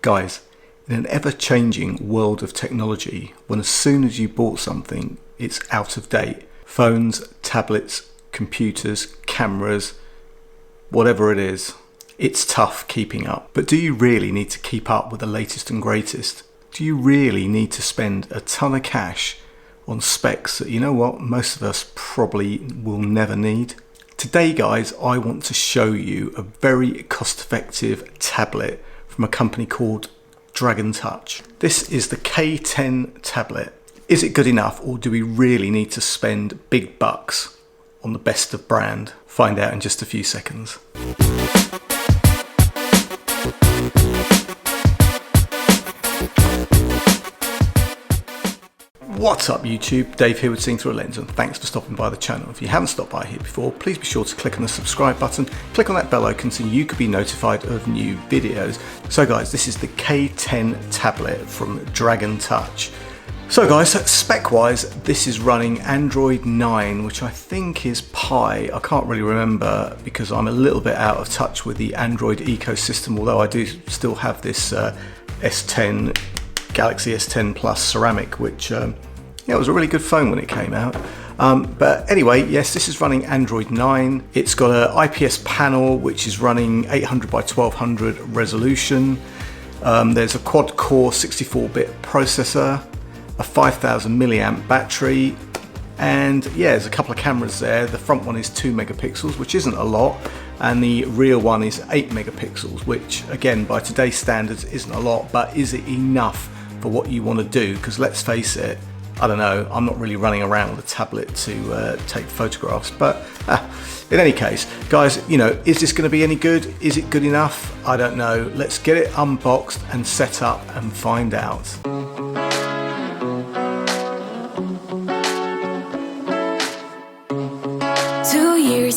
Guys, in an ever-changing world of technology, when as soon as you bought something, it's out of date. Phones, tablets, computers, cameras, whatever it is, it's tough keeping up. But do you really need to keep up with the latest and greatest? Do you really need to spend a ton of cash on specs that, you know what, most of us probably will never need? Today, guys, I want to show you a very cost-effective tablet from a company called Dragon Touch. This is the K10 tablet. Is it good enough, or do we really need to spend big bucks on the best of brand? Find out in just a few seconds. What's up YouTube, Dave here with Seeing Through a Lens, and thanks for stopping by the channel. If you haven't stopped by here before, please be sure to click on the subscribe button, click on that bell icon so you could be notified of new videos. So guys, this is the K10 tablet from Dragon Touch. So guys, spec wise, this is running Android 9, which I think is Pie. I can't really remember because I'm a little bit out of touch with the Android ecosystem, although I do still have this S10, Galaxy S10 Plus ceramic, which yeah, it was a really good phone when it came out. But anyway, yes, this is running Android 9. It's got an IPS panel which is running 800 by 1200 resolution. There's a quad-core 64-bit processor, a 5000 milliamp battery, and yeah, there's a couple of cameras there. The front one is 2 megapixels, which isn't a lot, and the rear one is 8 megapixels, which again, by today's standards, isn't a lot, but is it enough for what you want to do? Because let's face it, I don't know, I'm not really running around with a tablet to take photographs, but in any case, guys, you know, is this going to be any good? Is it good enough? I don't know. Let's get it unboxed and set up and find out.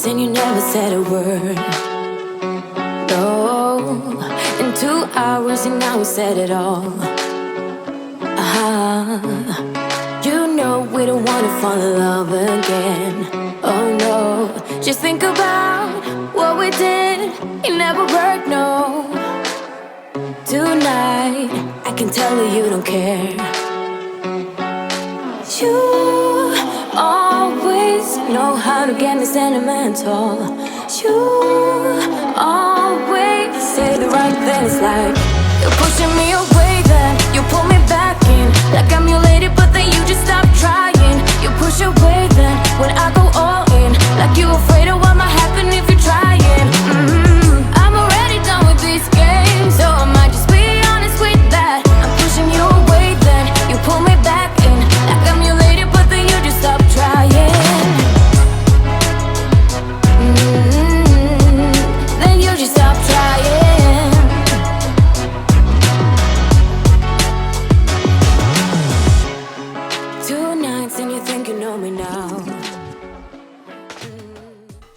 And you never said a word. Oh, in 2 hours you now said it all. You know we don't wanna fall in love again. Oh no, just think about what we did. It never worked, no. Tonight I can tell that you don't care. You always know how to get me sentimental. You always say the right things, like you're pushing me away, then you pull me back in. Like I'm your lady, but then you just stop trying. You push away, then when I go all in. Like you afraid of what might happen if you're trying. I'm already done with these games, so I might just be honest with that. I'm pushing you away, then you pull me back in. Like I'm your lady, but then you just stop trying. Then you just stop trying. 2 nights and you think you know me now.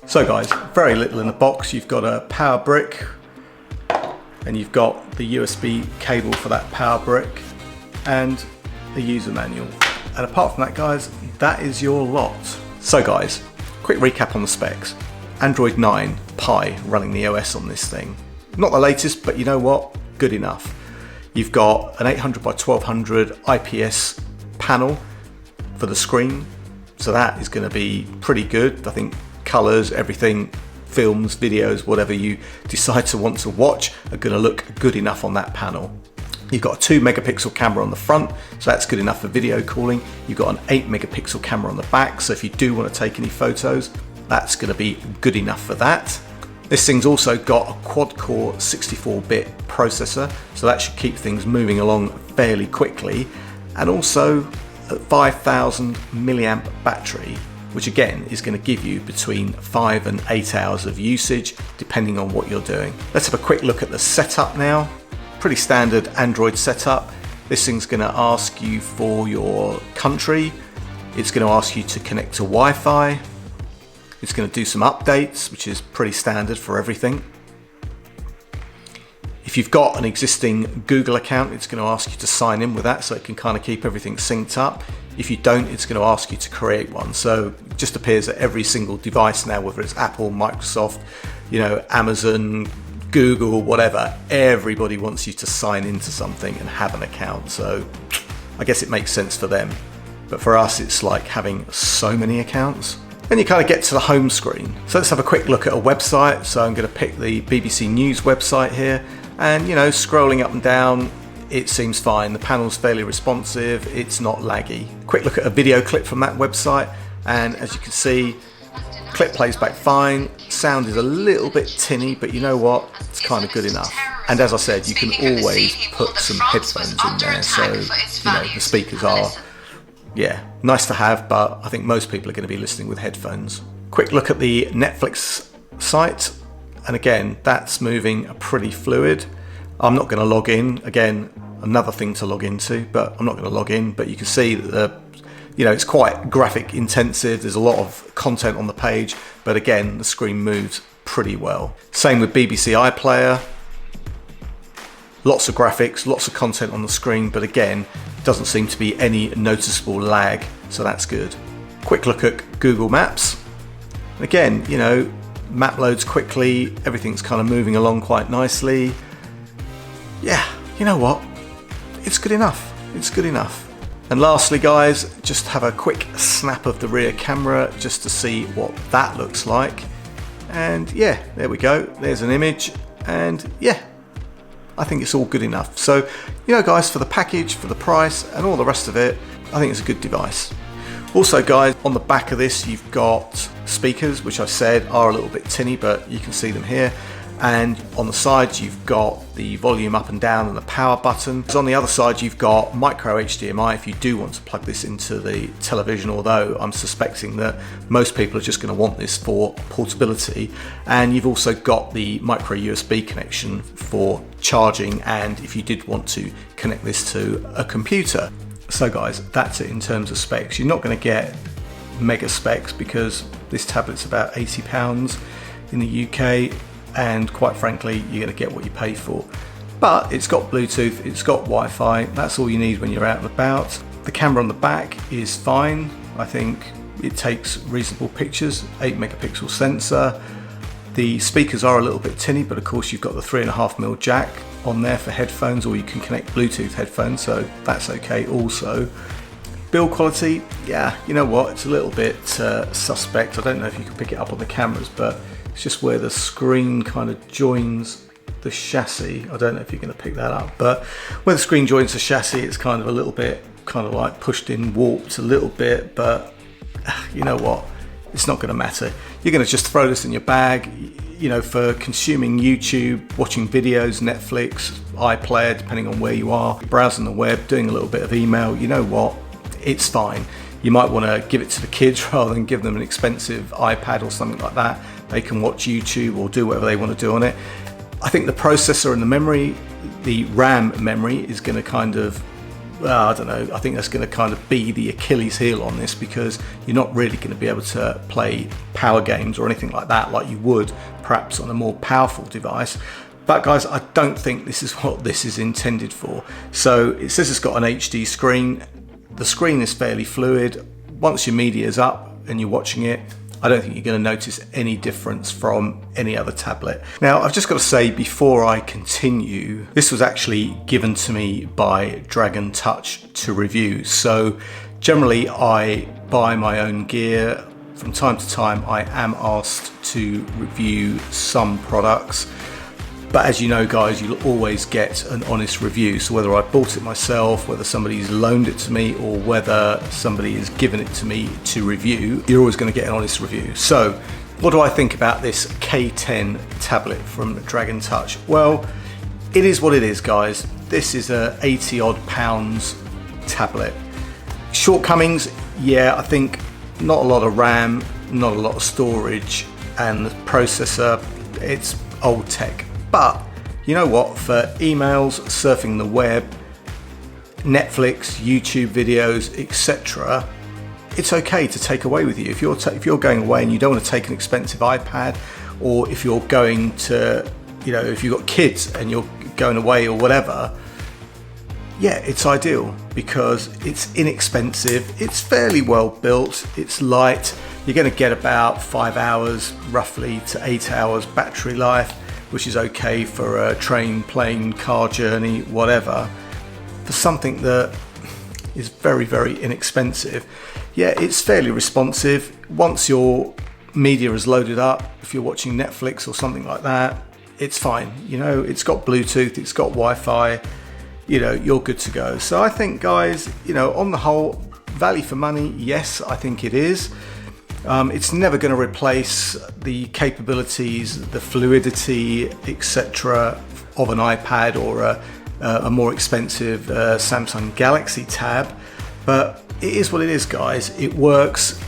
So guys, very little in the box. You've got a power brick, and you've got the USB cable for that power brick, and the user manual. And apart from that, guys, that is your lot. So guys, quick recap on the specs. Android 9 Pie running the OS on this thing. Not the latest, but you know what? Good enough. You've got an 800 by 1200 IPS panel for the screen, so that is going to be pretty good. I think colors, everything, films, videos, whatever you decide to want to watch are going to look good enough on that panel. You've got a 2 megapixel camera on the front, so that's good enough for video calling. You've got an 8 megapixel camera on the back, so if you do want to take any photos, that's going to be good enough for that. This thing's also got a quad-core 64-bit processor, so that should keep things moving along fairly quickly, and also a 5000 milliamp battery, which again is going to give you between 5 and 8 hours of usage depending on what you're doing. Let's have a quick look at the setup now. Pretty standard Android setup. This thing's going to ask you for your country. It's going to ask you to connect to Wi-Fi. It's going to do some updates, which is pretty standard for everything. If you've got an existing Google account, it's going to ask you to sign in with that so it can kind of keep everything synced up. If you don't, it's going to ask you to create one. So it just appears that every single device now, whether it's Apple, Microsoft, you know, Amazon, Google, whatever, everybody wants you to sign into something and have an account. So I guess it makes sense for them. But for us, it's like having so many accounts. Then you kind of get to the home screen. So let's have a quick look at a website. So I'm going to pick the BBC News website here, and you know, scrolling up and down, it seems fine. The panel's fairly responsive, it's not laggy. Quick look at a video clip from that website, and as you can see, clip plays back fine. Sound is a little bit tinny, but you know what? It's kind of good enough. And as I said, you can always put some headphones in there, so you know, the speakers are, yeah, nice to have, but I think most people are going to be listening with headphones. Quick look at the Netflix site, and again, that's moving pretty fluid. I'm not going to log in. Again, another thing to log into, but I'm not going to log in. But you can see that you know, it's quite graphic intensive. There's a lot of content on the page, but again, the screen moves pretty well. Same with BBC iPlayer. Lots of graphics, lots of content on the screen, but again, doesn't seem to be any noticeable lag, so that's good. Quick look at Google Maps. Again, you know, map loads quickly, everything's kind of moving along quite nicely. Yeah, you know what? It's good enough. It's good enough. And lastly, guys, just have a quick snap of the rear camera just to see what that looks like. And yeah, there we go. There's an image, and yeah, I think it's all good enough. So, you know, guys, for the package, for the price, and all the rest of it, I think it's a good device. Also, guys, on the back of this, you've got speakers, which I said are a little bit tinny, but you can see them here. And on the sides, you've got the volume up and down and the power button. On the other side, you've got micro HDMI if you do want to plug this into the television, although I'm suspecting that most people are just going to want this for portability. And you've also got the micro USB connection for charging, and if you did want to connect this to a computer. So guys, that's it in terms of specs. You're not going to get mega specs because this tablet's about £80 in the UK. And quite frankly, you're going to get what you pay for. But it's got Bluetooth, it's got Wi-Fi, that's all you need when you're out and about. The camera on the back is fine. I think it takes reasonable pictures, 8 megapixel sensor. The speakers are a little bit tinny, but of course you've got the 3.5mm jack on there for headphones, or you can connect Bluetooth headphones, so that's okay also. Build quality, yeah, you know what, it's a little bit suspect. I don't know if you can pick it up on the cameras, but it's just where the screen kind of joins the chassis. I don't know if you're going to pick that up, but where the screen joins the chassis, it's kind of a little bit kind of like pushed in, warped a little bit, but you know what, it's not going to matter. You're going to just throw this in your bag, you know, for consuming YouTube, watching videos, Netflix, iPlayer, depending on where you are, browsing the web, doing a little bit of email. You know what, it's fine. You might want to give it to the kids rather than give them an expensive iPad or something like that. They can watch YouTube or do whatever they want to do on it. I think the processor and the memory, the RAM memory, is going to kind of, I don't know, I think that's going to kind of be the Achilles heel on this, because you're not really going to be able to play power games or anything like that like you would perhaps on a more powerful device. But guys, I don't think this is what this is intended for. So it says it's got an HD screen. The screen is fairly fluid. Once your media is up and you're watching it, I don't think you're going to notice any difference from any other tablet. Now, I've just got to say before I continue, this was actually given to me by Dragon Touch to review. So generally I buy my own gear. From time to time I am asked to review some products. But as you know, guys, you'll always get an honest review. So whether I bought it myself, whether somebody's loaned it to me, or whether somebody has given it to me to review, you're always going to get an honest review. So what do I think about this K10 tablet from Dragon Touch? Well, it is what it is, guys. This is a 80 odd pounds tablet. Shortcomings, yeah, I think not a lot of RAM, not a lot of storage, and the processor, it's old tech. But you know what, for emails, surfing the web, Netflix, YouTube videos, etc., it's okay to take away with you. If you're going away and you don't want to take an expensive iPad, or if you're going to, you know, if you've got kids and you're going away or whatever, yeah, it's ideal because it's inexpensive, it's fairly well built, it's light, you're going to get about 5 hours roughly to 8 hours battery life. which is okay for a train, plane, car journey, whatever. For something that is very, very inexpensive, yeah, it's fairly responsive. Once your media is loaded up, if you're watching Netflix or something like that, it's fine. You know, it's got Bluetooth, it's got Wi-Fi, you know, you're good to go. So I think, guys, you know, on the whole, value for money, yes, I think it is. It's never going to replace the capabilities, the fluidity, etc. of an iPad or a more expensive Samsung Galaxy Tab, but it is what it is, guys. It works,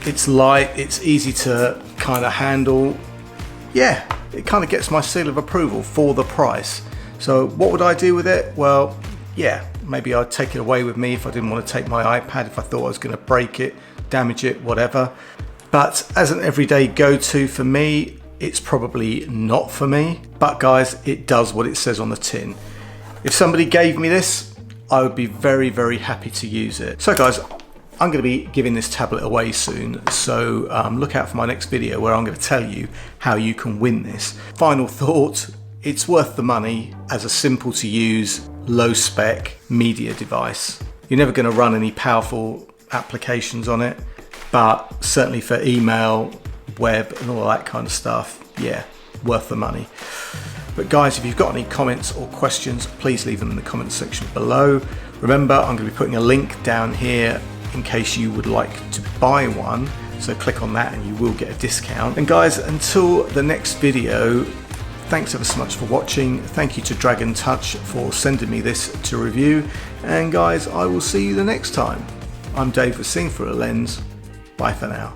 it's light, it's easy to kind of handle. Yeah, it kind of gets my seal of approval for the price. So what would I do with it? Well, yeah, maybe I'd take it away with me if I didn't want to take my iPad, if I thought I was going to break it, damage it, whatever. But as an everyday go-to for me, it's probably not for me. But guys, it does what it says on the tin. If somebody gave me this, I would be very, very happy to use it. So guys, I'm going to be giving this tablet away soon, so look out for my next video where I'm going to tell you how you can win this. Final thought, it's worth the money as a simple to use, low spec media device. You're never going to run any powerful applications on it, but certainly for email, web and all that kind of stuff, yeah, worth the money. But guys, if you've got any comments or questions, please leave them in the comments section below. Remember, I'm going to be putting a link down here in case you would like to buy one, so click on that and you will get a discount. And guys, until the next video, thanks ever so much for watching. Thank you to Dragon Touch for sending me this to review, and guys, I will see you the next time. I'm Dave with Seeing Through a Lens. Bye for now.